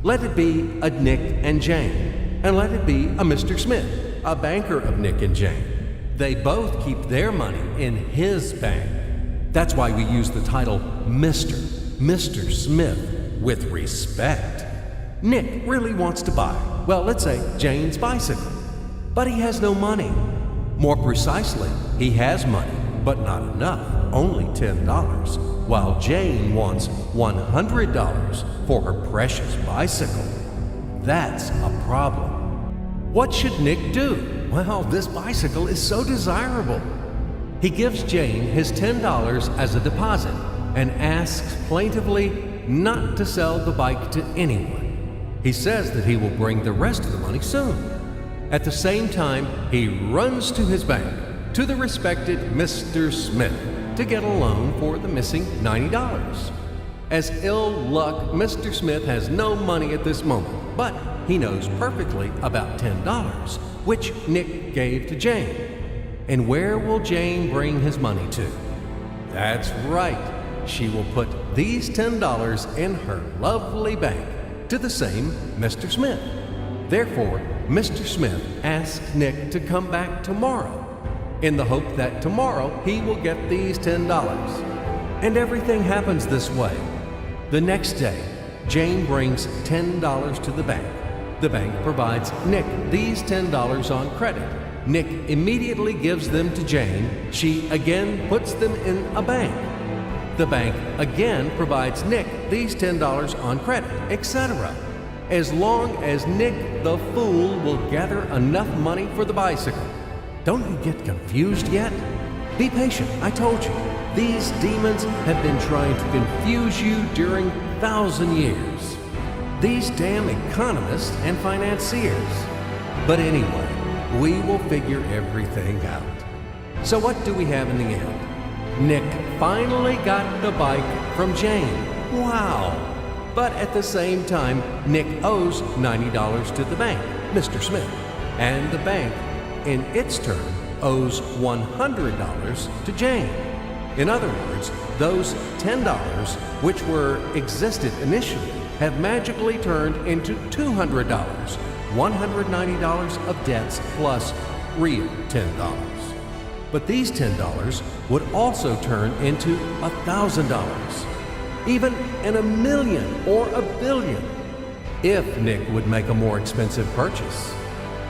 Let it be a Nick and Jane, and let it be a Mr. Smith, a banker of Nick and Jane. They both keep their money in his bank. That's why we use the title Mr. Smith with respect. Nick really wants to buy, well, let's say Jane's bicycle, but he has no money. More precisely, he has money, but not enough, only $10, while Jane wants $100 for her precious bicycle. That's a problem. What should Nick do? Well, this bicycle is so desirable. He gives Jane his $10 as a deposit and asks plaintively not to sell the bike to anyone. He says that he will bring the rest of the money soon. At the same time, he runs to his bank, to the respected Mr. Smith, to get a loan for the missing $90. As ill luck, Mr. Smith has no money at this moment, but he knows perfectly about $10, which Nick gave to Jane. And where will Jane bring his money to? That's right. She will put these $10 in her lovely bank to the same Mr. Smith. Therefore, Mr. Smith asks Nick to come back tomorrow in the hope that tomorrow he will get these $10. And everything happens this way. The next day, Jane brings $10 to the bank. The bank provides Nick these $10 on credit. Nick immediately gives them to Jane. She again puts them in a bank. The bank again provides Nick these $10 on credit, etc. As long as Nick the fool will gather enough money for the bicycle. Don't you get confused yet? Be patient, I told you. These demons have been trying to confuse you during 1,000 years. These damn economists and financiers. But anyway, we will figure everything out. So what do we have in the end? Nick finally got the bike from Jane. Wow! But at the same time, Nick owes $90 to the bank, Mr. Smith. And the bank, in its turn, owes $100 to Jane. In other words, those $10, which existed initially, have magically turned into $200, $190 of debts plus real $10. But these $10 would also turn into $1,000, even in $1 million or $1 billion, if Nick would make a more expensive purchase.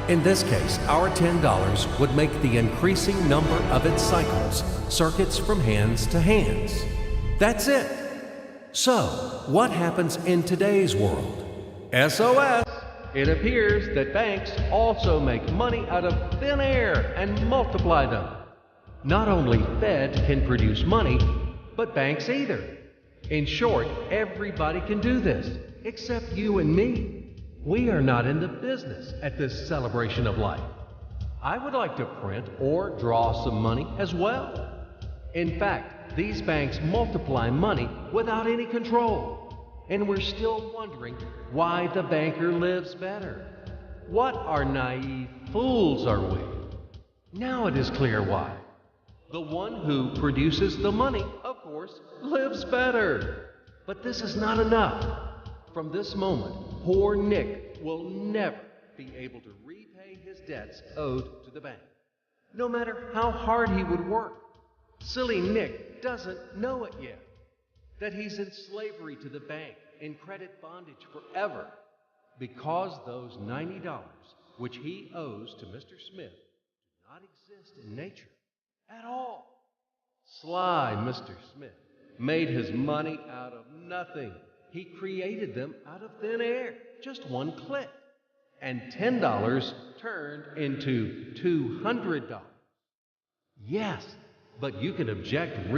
In this case, our $10 would make the increasing number of its cycles, circuits from hands to hands. That's it. So, what happens in today's world? SOS! It appears that banks also make money out of thin air and multiply them. Not only Fed can produce money, but banks either. In short, everybody can do this, except you and me. We are not in the business at this celebration of life. I would like to print or draw some money as well. In fact, these banks multiply money without any control. And we're still wondering why the banker lives better. What are naive fools are we? Now it is clear why. The one who produces the money, of course, lives better. But this is not enough. From this moment, poor Nick will never be able to repay his debts owed to the bank, no matter how hard he would work. Silly Nick doesn't know it yet, that he's in slavery to the bank, in credit bondage forever, because those $90, which he owes to Mr. Smith, do not exist in nature at all. Sly Mr. Smith made his money out of nothing. He created them out of thin air, just one click. And $10 turned into $200. Yes, but you can object reasonably.